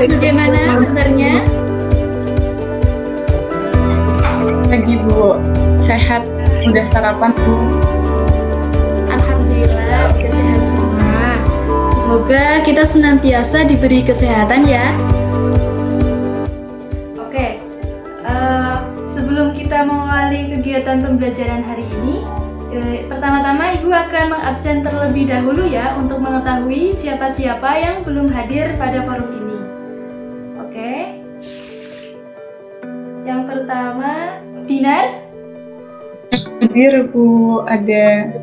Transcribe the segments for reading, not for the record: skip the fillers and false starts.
bagaimana kabarnya? Lagi Bu, sehat, udah sarapan Bu. Alhamdulillah, juga sehat semua. Semoga kita senantiasa diberi kesehatan ya. Oke, sebelum kita mengawali kegiatan pembelajaran hari ini, pertama-tama Ibu akan mengabsen terlebih dahulu ya untuk mengetahui siapa-siapa yang belum hadir pada forum ini. Oke. Yang pertama, Dinar. Hadir Bu, ada.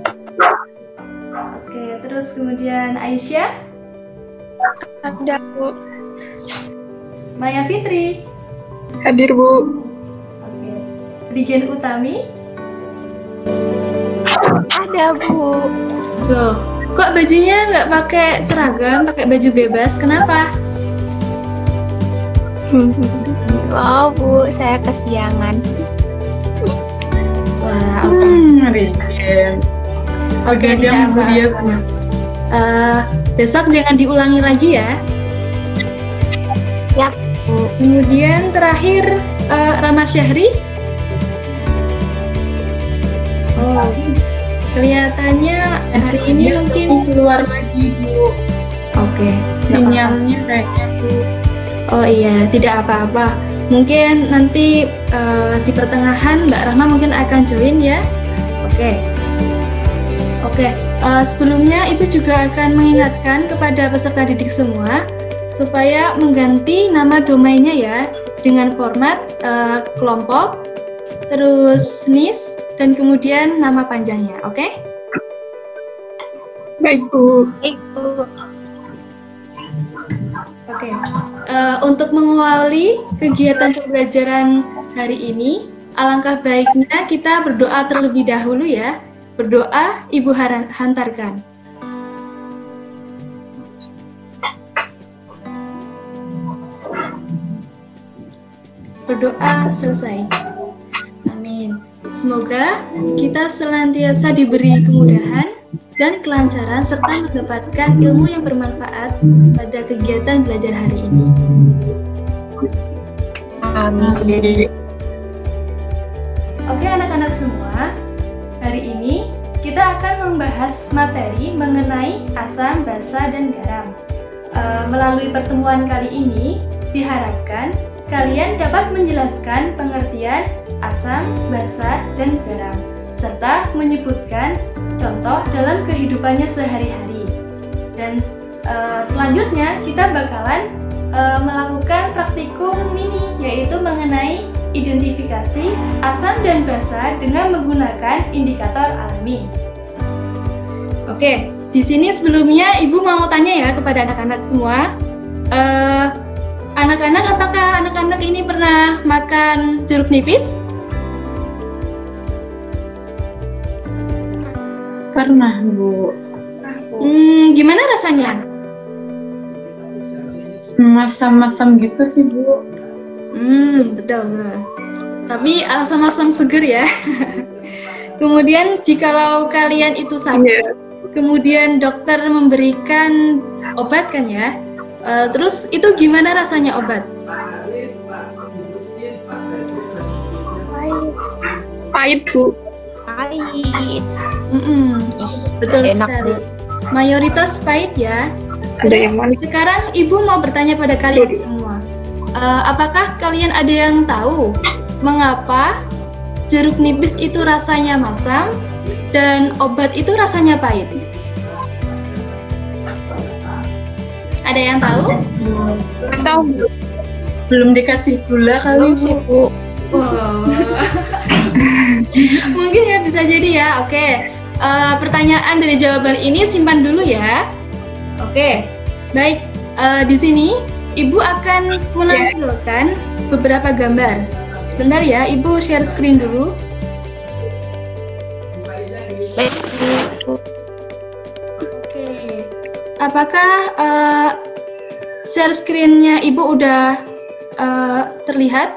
Oke, terus kemudian Aisyah. Ada Bu. Maya Fitri. Hadir Bu. Oke. Rigen Utami. Ada Bu. Loh, kok bajunya nggak pakai seragam, pakai baju bebas? Kenapa? Wow Bu, saya kesiangan. Wah, oke. Rigen. Oke, tidak apa-apa. Besok jangan diulangi lagi ya. Siap Bu. Kemudian terakhir Rama Syahri. Oh, kelihatannya hari ini mungkin keluar lagi Bu. oke. Sinyalnya kayaknya Bu. Oh iya, tidak apa-apa. Mungkin nanti di pertengahan Mbak Rahma mungkin akan join ya. Oke. Sebelumnya Ibu juga akan mengingatkan kepada peserta didik semua supaya mengganti nama domainnya ya dengan format kelompok, terus NIS, dan kemudian nama panjangnya. Oke? Baik Bu. Baik Bu. Oke. Untuk mengawali kegiatan pembelajaran hari ini, alangkah baiknya kita berdoa terlebih dahulu ya. Berdoa Ibu hantarkan. Berdoa selesai. Amin. Semoga kita senantiasa diberi kemudahan dan kelancaran serta mendapatkan ilmu yang bermanfaat pada kegiatan belajar hari ini. Amin. Oke anak-anak semua, hari ini kita akan membahas materi mengenai asam, basa, dan garam. Melalui pertemuan kali ini, diharapkan kalian dapat menjelaskan pengertian asam, basa, dan garam, serta menyebutkan contoh dalam kehidupannya sehari-hari. Dan selanjutnya kita bakalan melakukan praktikum mini, yaitu mengenai identifikasi asam dan basa dengan menggunakan indikator alami. Oke, di sini sebelumnya Ibu mau tanya ya kepada anak-anak semua. Anak-anak, apakah anak-anak ini pernah makan jeruk nipis? Pernah Bu. Gimana rasanya? Masam-masam gitu sih Bu. Betul. Tapi asam-asam seger ya. Kemudian jikalau kalian itu sakit, kemudian dokter memberikan obat kan ya. Terus itu gimana rasanya obat? Pahit Bu. Pahit. Betul enak, sekali. Bu. Mayoritas pahit ya. Ada yang manis. Sekarang Ibu mau bertanya pada kalian semua. Apakah kalian ada yang tahu mengapa jeruk nipis itu rasanya masam dan obat itu rasanya pahit? Ada yang tahu? Tahu Bu. Belum dikasih gula kali Sih Bu. Bu. Wow. Mungkin ya bisa jadi ya. Oke. Pertanyaan dari jawaban ini simpan dulu ya. Oke. Baik. Di sini Ibu akan menampilkan beberapa gambar. Sebentar ya, Ibu share screen dulu. Baik Bu. Oke. Apakah share screen-nya Ibu udah terlihat?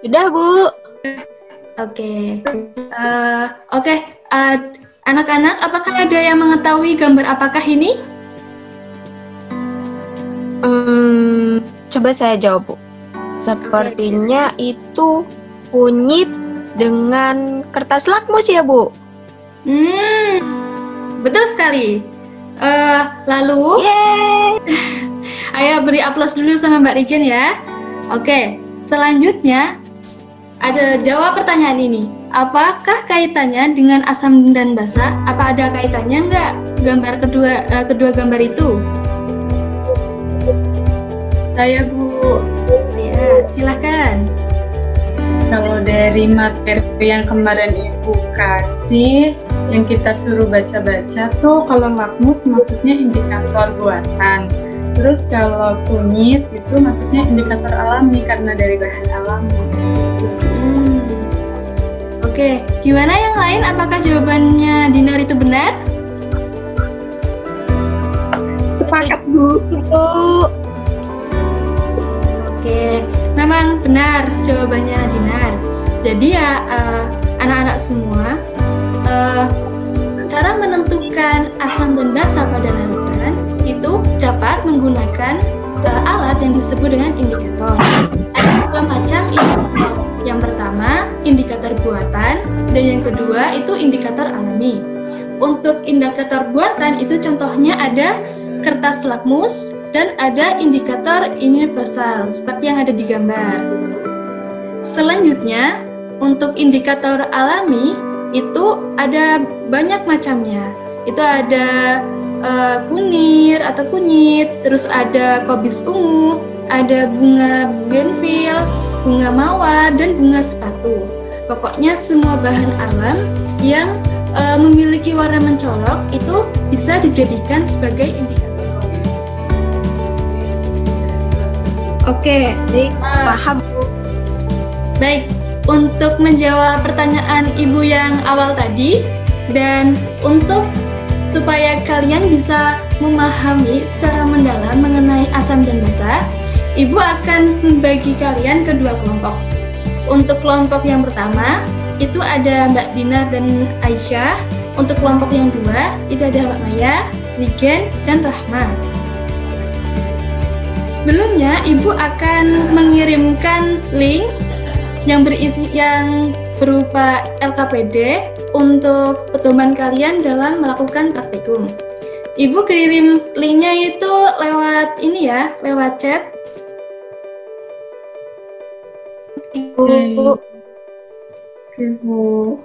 Sudah Bu. Oke. Anak-anak, apakah ada yang mengetahui gambar apakah ini? Coba saya jawab, Bu. Sepertinya itu kunyit dengan kertas lakmus ya, Bu? Betul sekali. Lalu, Yeay! ayo beri aplaus dulu sama Mbak Regen ya. Oke, selanjutnya ada jawab pertanyaan ini. Apakah kaitannya dengan asam dan basa? Apa ada kaitannya nggak gambar kedua gambar itu? Saya, Bu. Ya, silakan. Kalau dari materi yang kemarin Ibu kasih, yang kita suruh baca-baca tuh, kalau lakmus maksudnya indikator buatan. Terus kalau kunyit itu maksudnya indikator alami karena dari bahan alami. Oke, gimana yang lain? Apakah jawabannya Dinar itu benar? Sepakat, Bu. Bu. Oke, memang benar jawabannya Dinar. Jadi ya anak-anak semua, cara menentukan asam dan basa pada larutan itu dapat menggunakan alat yang disebut dengan indikator. Ada dua macam indikator. Yang pertama indikator buatan dan yang kedua itu indikator alami. Untuk indikator buatan itu contohnya ada kertas lakmus dan ada indikator universal seperti yang ada di gambar. Selanjutnya, untuk indikator alami itu ada banyak macamnya. Itu ada kunir atau kunyit, terus ada kobis ungu, ada bunga bougainville, bunga mawar, dan bunga sepatu. Pokoknya semua bahan alam yang memiliki warna mencolok itu bisa dijadikan sebagai indikator. Oke, Paham, Bu. baik. Untuk menjawab pertanyaan Ibu yang awal tadi, dan untuk supaya kalian bisa memahami secara mendalam mengenai asam dan basa, Ibu akan membagi kalian ke dua kelompok. Untuk kelompok yang pertama, itu ada Mbak Dinar dan Aisyah. Untuk kelompok yang dua, itu ada Mbak Maya, Regen, dan Rahma. Sebelumnya, Ibu akan mengirimkan link yang berupa LKPD untuk pedoman kalian dalam melakukan praktikum. Ibu kirim linknya itu lewat ini ya, lewat chat. Bu. Oke, Bu.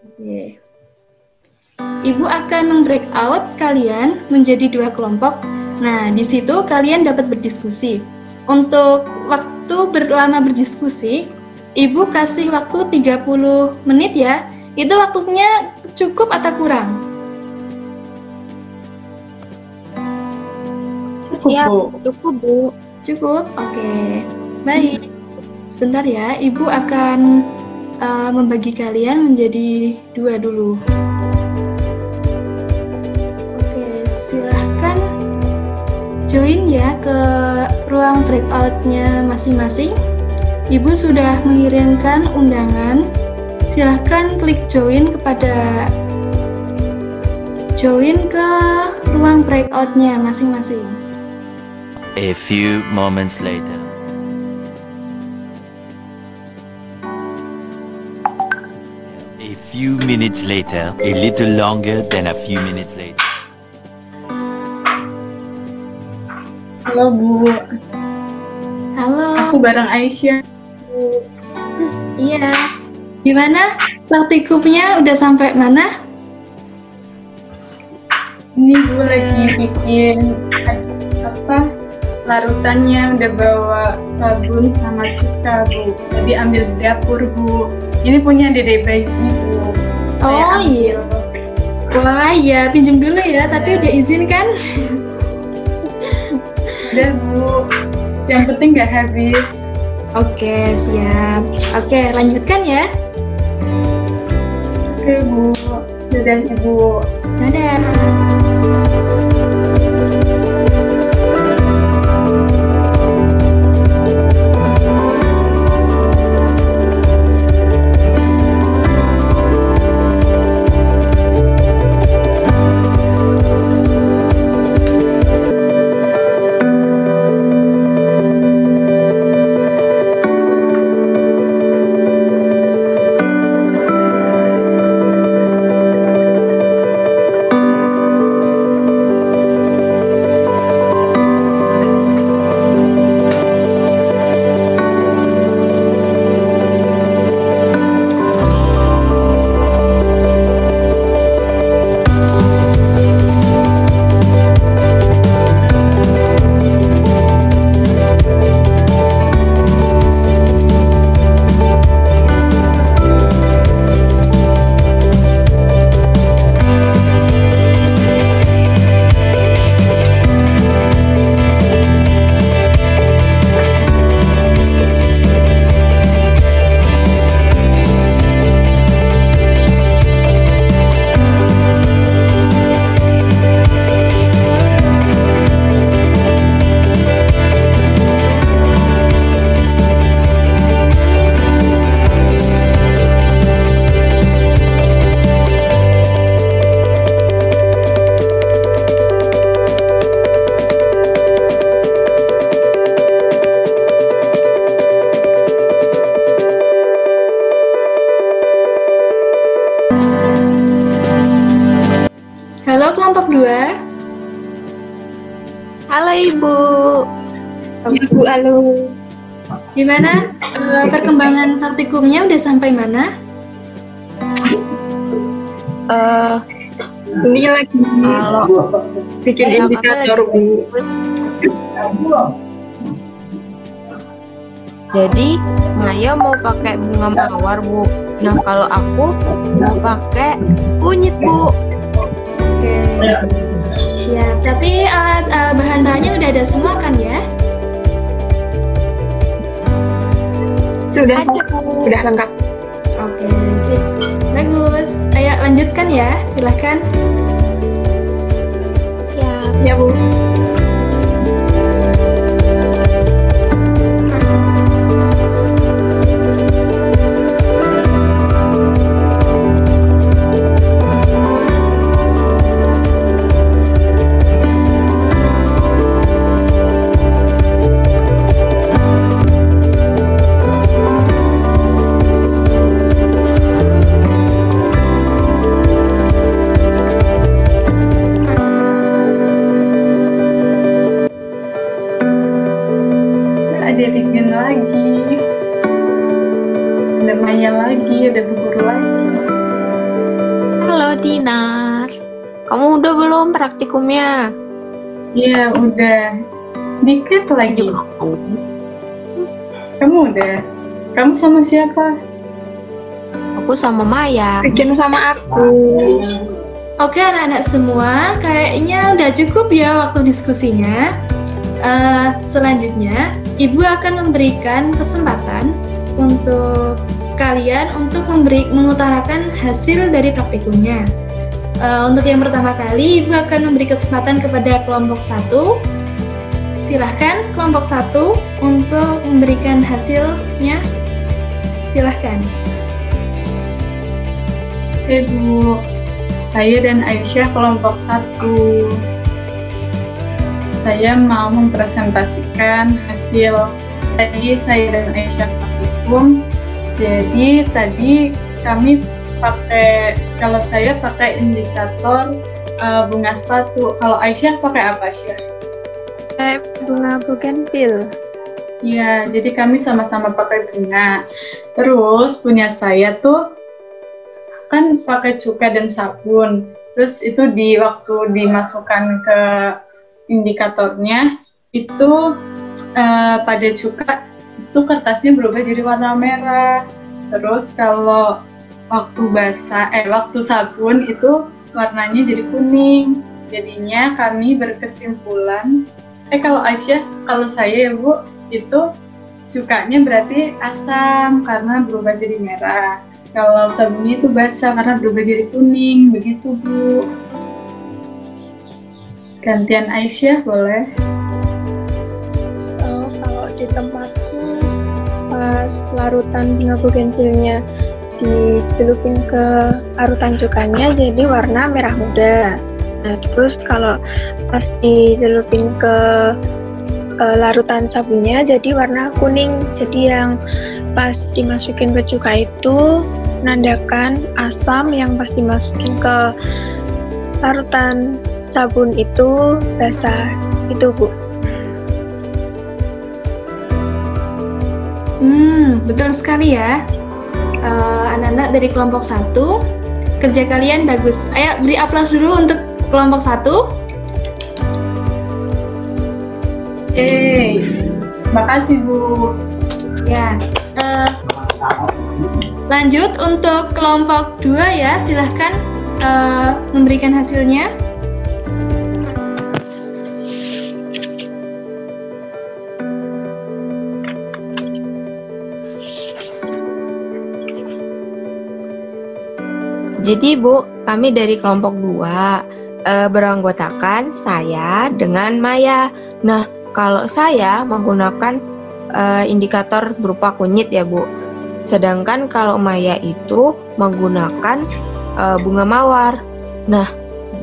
Oke. Ibu akan membreakout kalian menjadi dua kelompok. Nah, di situ kalian dapat berdiskusi. Untuk waktu lama berdiskusi, Ibu kasih waktu 30 menit ya. Itu waktunya cukup atau kurang? Siap, cukup, Bu. Cukup? Oke. Baik. Sebentar ya, Ibu akan membagi kalian menjadi dua dulu. Oke, silahkan join ya ke ruang breakout-nya masing-masing. Ibu sudah mengirimkan undangan. Silahkan klik join ke ruang breakout-nya masing-masing. A few moments later. A few minutes later, a little longer than a few minutes later. Halo, Bu. Halo. Aku bareng Aisyah. Iya. Gimana? Praktikumnya udah sampai mana? Ini Bu lagi bikin larutannya, udah bawa sabun sama cuka, Bu. Jadi ambil di dapur, Bu. Ini punya Dede Bayi, Bu. Oh iya. Wah iya, pinjem dulu ya. Tapi udah izin kan? Udah, Bu. Yang penting nggak habis. Oke, siap. Oke, lanjutkan ya. Oke, Bu. Dadah, Ibu. Dadah. Halo kelompok 2. Halo Ibu. Ibu, halo. Gimana perkembangan praktikumnya udah sampai mana? Ini lagi Kalau bikin Kami indikator, lagi- Bu. Jadi Maya mau pakai bunga mawar, Bu. Nah, kalau aku mau pakai kunyit, Bu. Oke. Siap. Tapi alat bahan-bahannya udah ada semua kan ya? Sudah, Ada, Bu. sudah lengkap. Oke, sip. Bagus. Ayo lanjutkan ya. Silahkan. Siap. Ya, Bu. Ada Rigen lagi. Ada Maya lagi, ada Bu Guru lagi. Halo Dinar. Kamu udah belum praktikumnya? Iya, udah. Dikit lagi. Kamu udah? Kamu sama siapa? Aku sama Maya. Bikin sama aku. Oke anak-anak semua, kayaknya udah cukup ya waktu diskusinya. Selanjutnya, Ibu akan memberikan kesempatan untuk kalian untuk mengutarakan hasil dari praktikumnya. Untuk yang pertama kali, Ibu akan memberi kesempatan kepada kelompok 1. Silahkan kelompok 1 untuk memberikan hasilnya. Silahkan. Oke, Bu. Saya dan Aisyah kelompok 1. Saya mau mempresentasikan hasil tadi saya dan Aisyah praktikum. Jadi tadi kami pakai, kalau saya pakai indikator bunga sepatu. Kalau Aisyah pakai apa, Aisyah? Bunga bougainville. Iya, jadi kami sama-sama pakai bunga. Terus punya saya tuh kan pakai cuka dan sabun. Terus itu di waktu dimasukkan ke indikatornya itu pada cuka itu kertasnya berubah jadi warna merah. Terus kalau waktu waktu sabun itu warnanya jadi kuning. Jadinya kami berkesimpulan kalau Aisyah, kalau saya ya Bu, itu cukanya berarti asam karena berubah jadi merah. Kalau sabunnya itu basah karena berubah jadi kuning, begitu Bu. Gantian Aisyah boleh? Kalau di tempatku pas larutan bunga bougainville-nya dicelupin ke larutan cukanya jadi warna merah muda. Nah, terus kalau pas dicelupin ke larutan sabunnya jadi warna kuning. Jadi yang pas dimasukin ke cuka itu menandakan asam, yang pas dimasukin ke larutan sabun itu basah. Itu Bu. Betul sekali ya. Anak-anak dari kelompok 1, kerja kalian bagus. Ayo beri aplaus dulu untuk kelompok 1. Makasih Bu. Ya. Lanjut untuk kelompok 2 ya, silahkan memberikan hasilnya. Jadi Bu, kami dari kelompok 2 beranggotakan saya dengan Maya. Nah, kalau saya menggunakan indikator berupa kunyit ya Bu. Sedangkan kalau Maya itu menggunakan bunga mawar. Nah,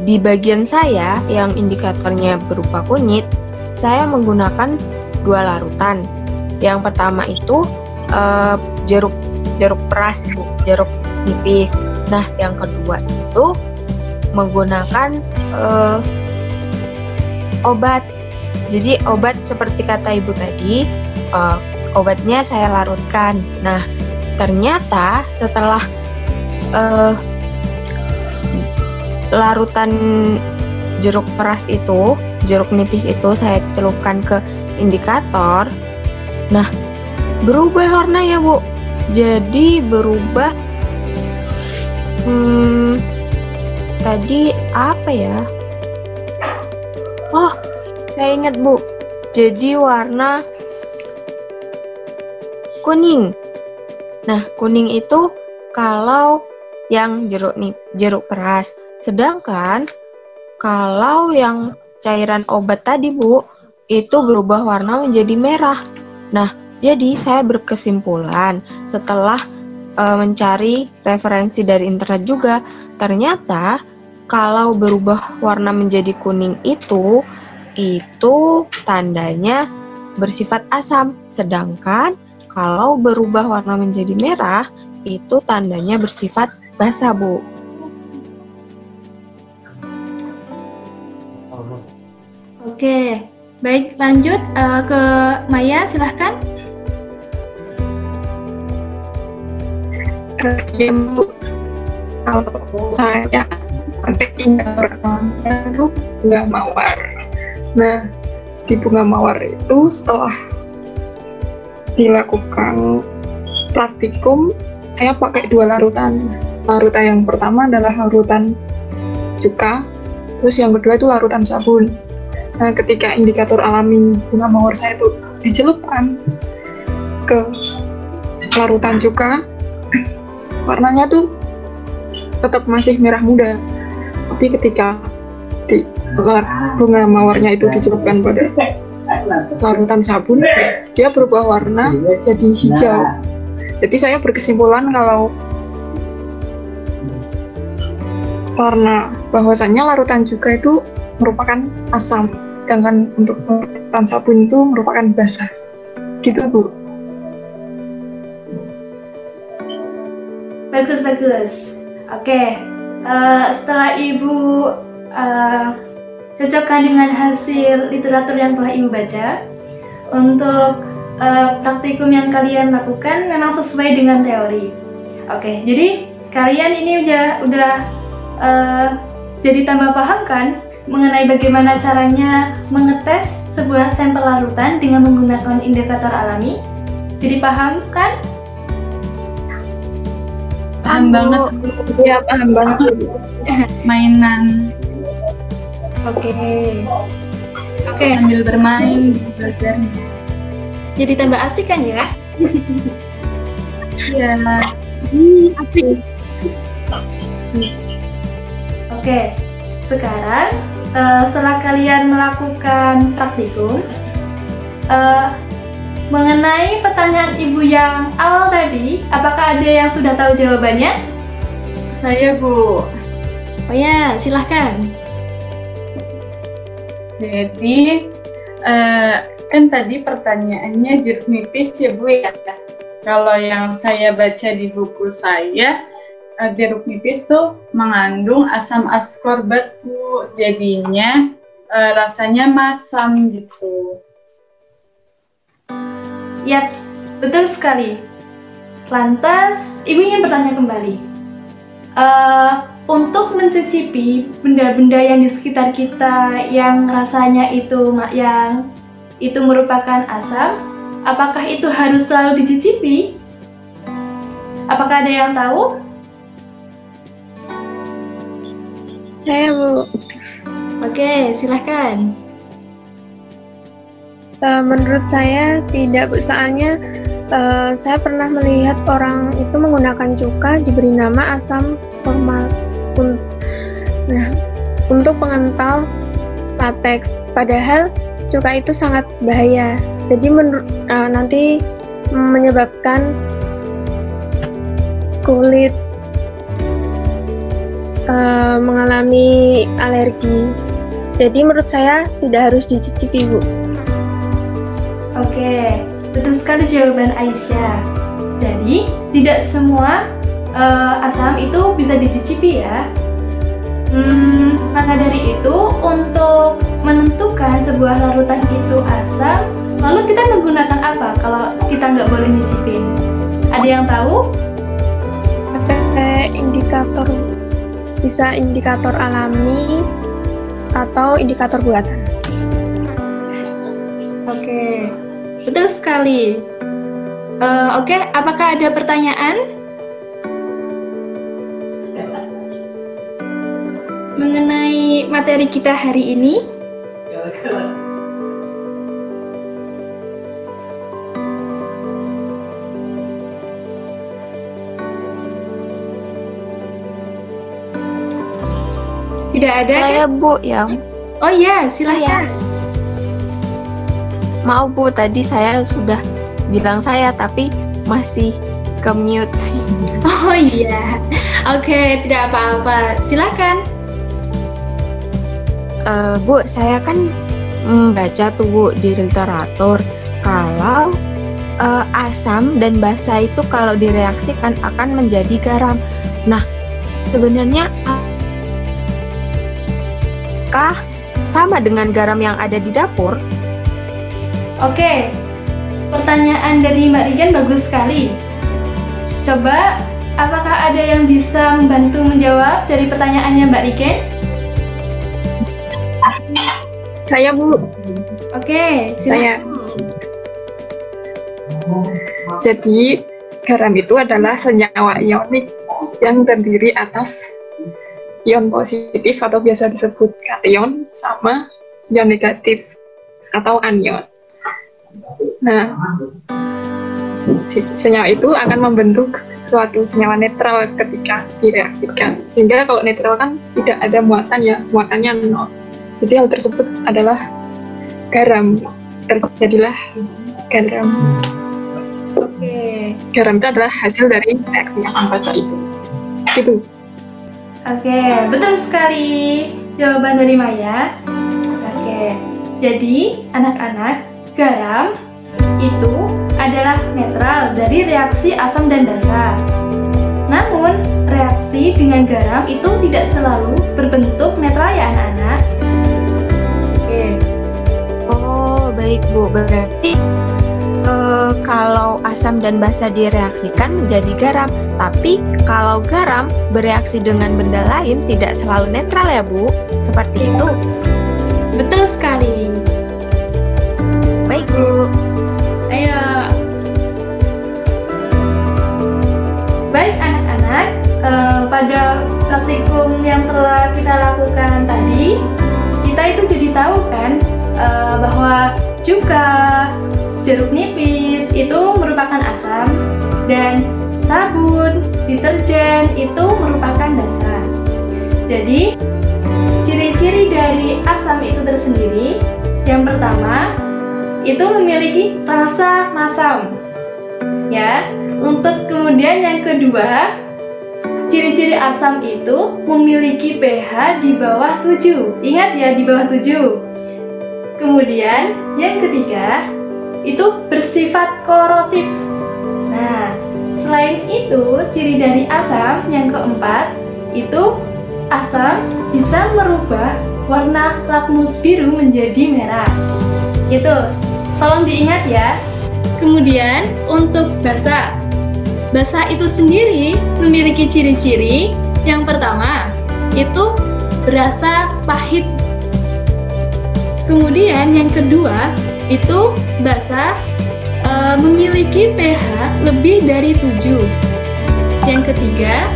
di bagian saya yang indikatornya berupa kunyit, saya menggunakan 2 larutan. Yang pertama itu jeruk peras Bu, jeruk nipis. Nah, yang kedua itu menggunakan obat. Jadi obat seperti kata ibu tadi, obatnya saya larutkan. Nah, ternyata setelah larutan jeruk peras itu, jeruk nipis itu saya celupkan ke indikator. Nah, berubah warnanya, Bu. Jadi berubah tadi apa ya? Oh, saya ingat, Bu. Jadi warna kuning. Nah, kuning itu kalau yang jeruk peras. Sedangkan kalau yang cairan obat tadi, Bu, itu berubah warna menjadi merah. Nah, jadi saya berkesimpulan setelah mencari referensi dari internet juga, ternyata kalau berubah warna menjadi kuning itu tandanya bersifat asam. Sedangkan kalau berubah warna menjadi merah, itu tandanya bersifat basa, Bu. Oke, baik, lanjut ke Maya, silahkan. Ya, Bu, kalau saya indikator itu bunga mawar. Nah, di bunga mawar itu setelah dilakukan praktikum, saya pakai 2 larutan. Larutan yang pertama adalah larutan cuka, terus yang kedua itu larutan sabun. Nah, ketika indikator alami bunga mawar saya itu dicelupkan ke larutan cuka, warnanya tuh tetap masih merah muda. Tapi ketika bunga mawarnya itu dicelupkan pada larutan sabun, dia berubah warna jadi hijau. Jadi saya berkesimpulan kalau karena bahwasannya larutan juga itu merupakan asam, sedangkan untuk larutan sabun itu merupakan basa. Gitu, Bu. Bagus. Oke, setelah Ibu cocokkan dengan hasil literatur yang telah Ibu baca, untuk praktikum yang kalian lakukan memang sesuai dengan teori. Oke, jadi kalian ini udah jadi tambah paham kan mengenai bagaimana caranya mengetes sebuah sampel larutan dengan menggunakan indikator alami. Jadi paham kan? Paham banget. Ya, paham banget. Mainan. Oke. Sambil bermain, belajar. Jadi tambah asik kan ya? Iya. Asik. Oke, sekarang setelah kalian melakukan praktikum, mengenai pertanyaan Ibu yang awal tadi, apakah ada yang sudah tahu jawabannya? Saya, Bu. Oh ya, silahkan. Jadi, kan tadi pertanyaannya jeruk nipis ya, Bu, ya. Kalau yang saya baca di buku saya, jeruk nipis tuh mengandung asam askorbat, Bu. Jadinya rasanya masam gitu. Yaps, betul sekali. Lantas, Ibu ingin bertanya kembali. Untuk mencicipi benda-benda yang di sekitar kita yang rasanya itu merupakan asam, apakah itu harus selalu dicicipi? Apakah ada yang tahu? Saya, Bu. Oke, silahkan. Menurut saya tidak, Bu. Soalnya saya pernah melihat orang itu menggunakan cuka diberi nama asam formal. Nah, untuk pengental lateks. Padahal cuka itu sangat bahaya. Jadi nanti menyebabkan kulit mengalami alergi. Jadi menurut saya tidak harus dicicipi, Bu. Oke, betul sekali jawaban Aisyah. Jadi, tidak semua asam itu bisa dicicipi ya. Maka dari itu, untuk menentukan sebuah larutan itu asam, lalu kita menggunakan apa kalau kita nggak boleh nyicipin? Ada yang tahu? Pakai indikator, bisa indikator alami atau indikator buatan. Oke, betul sekali. Oke, apakah ada pertanyaan mengenai materi kita hari ini? Tidak ada? Saya Bu yang Oh iya, silahkan. mau Bu, tadi saya sudah bilang saya tapi masih ke mute. Oh iya, oke, tidak apa-apa. Silakan. Bu, saya kan baca tuh Bu di literatur kalau asam dan basa itu kalau direaksikan akan menjadi garam. Nah, sebenarnya apakah sama dengan garam yang ada di dapur? Oke, pertanyaan dari Mbak Rigen bagus sekali. Coba, apakah ada yang bisa membantu menjawab dari pertanyaannya Mbak Rigen? Saya Bu, Oke, saya. silakan. Jadi garam itu adalah senyawa ionik yang terdiri atas ion positif atau biasa disebut kation sama ion negatif atau anion. Nah, senyawa itu akan membentuk suatu senyawa netral ketika direaksikan. Sehingga kalau netral kan tidak ada muatan ya, muatannya nol. Jadi hal tersebut adalah garam. Terjadilah garam. Oke, Garam itu adalah hasil dari reaksi asam basa itu. Gitu. oke, betul sekali jawaban dari Maya. Oke, jadi anak-anak, garam itu adalah netral dari reaksi asam dan basa. Namun, reaksi dengan garam itu tidak selalu berbentuk netral ya anak-anak. Oke, Oh, baik Bu. Berarti kalau asam dan basa direaksikan menjadi garam, tapi kalau garam bereaksi dengan benda lain tidak selalu netral ya Bu? Seperti itu. betul sekali. Baik Bu. Ayo. Baik anak-anak, pada praktikum yang telah kita lakukan tadi, kita itu jadi tahu kan bahwa cuka, jeruk nipis itu merupakan asam dan sabun, deterjen itu merupakan basa. Jadi, ciri-ciri dari asam itu tersendiri, yang pertama itu memiliki rasa masam. Ya, untuk kemudian yang kedua, ciri-ciri asam itu memiliki pH di bawah 7. Ingat ya, di bawah 7. Kemudian yang ketiga, itu bersifat korosif. Nah, selain itu, ciri dari asam yang keempat, itu asam bisa merubah warna lakmus biru menjadi merah. Itu, tolong diingat ya. Kemudian untuk basa. Basa itu sendiri memiliki ciri-ciri. Yang pertama, itu berasa pahit. Kemudian yang kedua, itu basa memiliki pH lebih dari 7. Yang ketiga,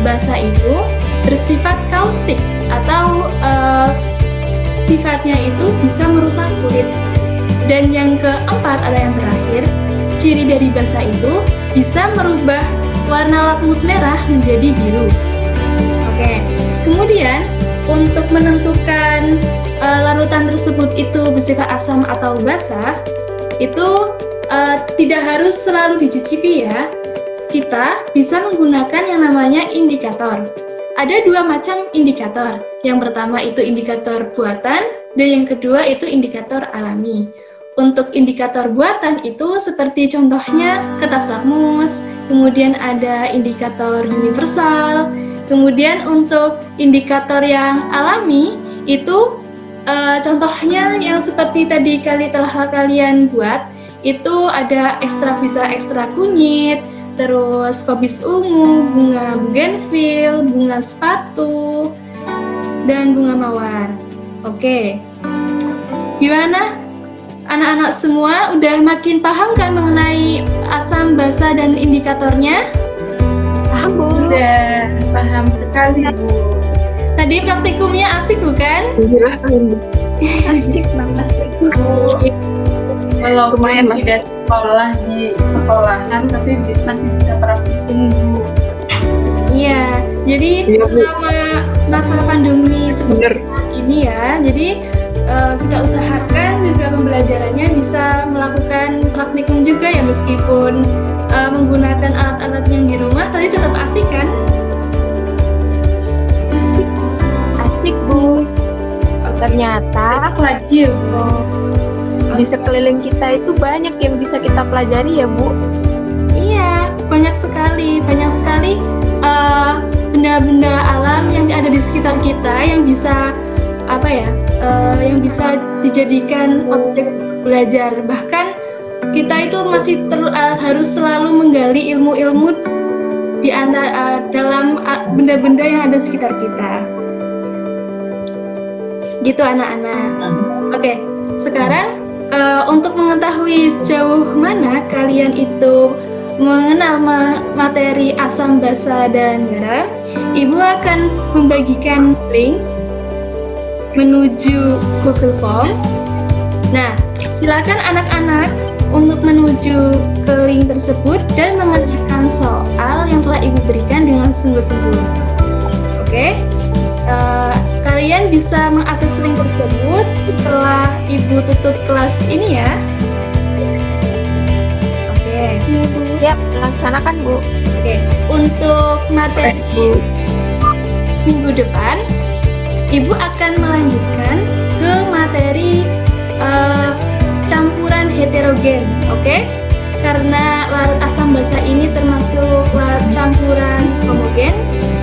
basa itu bersifat kaustik atau sifatnya itu bisa merusak kulit. Dan yang keempat ada yang terakhir, ciri dari basa itu bisa merubah warna lakmus merah menjadi biru. Oke, kemudian untuk menentukan larutan tersebut itu bersifat asam atau basa, itu tidak harus selalu dicicipi ya. Kita bisa menggunakan yang namanya indikator. Ada dua macam indikator. Yang pertama itu indikator buatan, dan yang kedua itu indikator alami. untuk indikator buatan itu seperti contohnya kertas lakmus, kemudian ada indikator universal, kemudian untuk indikator yang alami itu contohnya yang seperti tadi telah kalian buat, itu ada ekstra kunyit, terus kobis ungu, bunga bougainville, bunga sepatu, dan bunga mawar. Oke, gimana? Anak-anak semua udah makin paham kan mengenai asam, basa, dan indikatornya? Paham, Bu. Udah paham sekali, Bu. Tadi praktikumnya asik bukan? Asik banget. Walaupun tidak sekolah di sekolahan, tapi masih bisa praktikum, Bu. Iya, jadi selama masa pandemi seperti saat ini ya, jadi kita usahakan juga pembelajarannya bisa melakukan praktikum juga ya, meskipun menggunakan alat-alat yang di rumah, tapi tetap asik kan? Asik, Bu. Ternyata Lagi, Bu. di sekeliling kita itu banyak yang bisa kita pelajari ya, Bu. Iya, banyak sekali benda-benda alam yang ada di sekitar kita yang bisa yang bisa dijadikan objek belajar. Bahkan kita itu masih harus selalu menggali ilmu-ilmu di dalam benda-benda yang ada di sekitar kita. Gitu anak-anak. Oke, sekarang untuk mengetahui sejauh mana kalian itu mengenal materi asam, basa, dan garam, Ibu akan membagikan link menuju Google Form. Nah, silakan anak-anak untuk menuju ke link tersebut dan mengerjakan soal yang telah Ibu berikan dengan sungguh-sungguh. Oke? Kalian bisa mengakses link tersebut setelah Ibu tutup kelas ini ya. Oke. Siap, laksanakan, Bu. Oke. Untuk materi minggu depan, Ibu akan melanjutkan ke materi campuran heterogen, oke? Karena larut asam basa ini termasuk campuran homogen,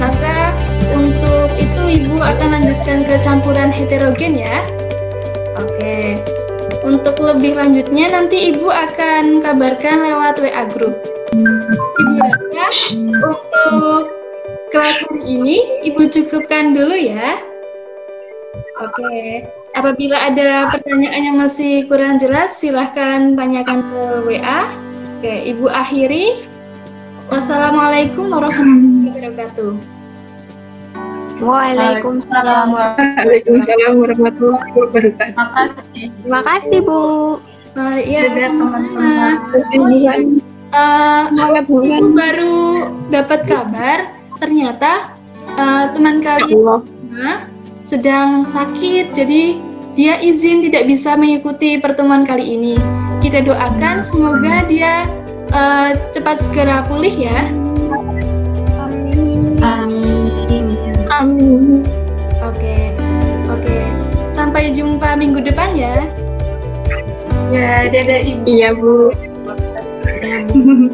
maka untuk itu Ibu akan lanjutkan ke campuran heterogen ya. Oke. Untuk lebih lanjutnya nanti Ibu akan kabarkan lewat WA group. Ibu rasa untuk kelas hari ini Ibu cukupkan dulu ya. Oke, apabila ada pertanyaan yang masih kurang jelas, silahkan tanyakan ke WA. Oke, Ibu akhiri. Wassalamualaikum warahmatullahi wabarakatuh. Waalaikumsalam. Waalaikumsalam warahmatullahi wabarakatuh. Terima kasih, Bu. Iya, sama-sama. Semangat Ibu baru dapat kabar, ternyata teman kalian sedang sakit, jadi dia izin tidak bisa mengikuti pertemuan kali ini. Kita doakan semoga dia cepat segera pulih ya. Amin. Oke. Sampai jumpa minggu depan ya. Ya, dadah Ibu. Iya, Bu. Ya, Bu.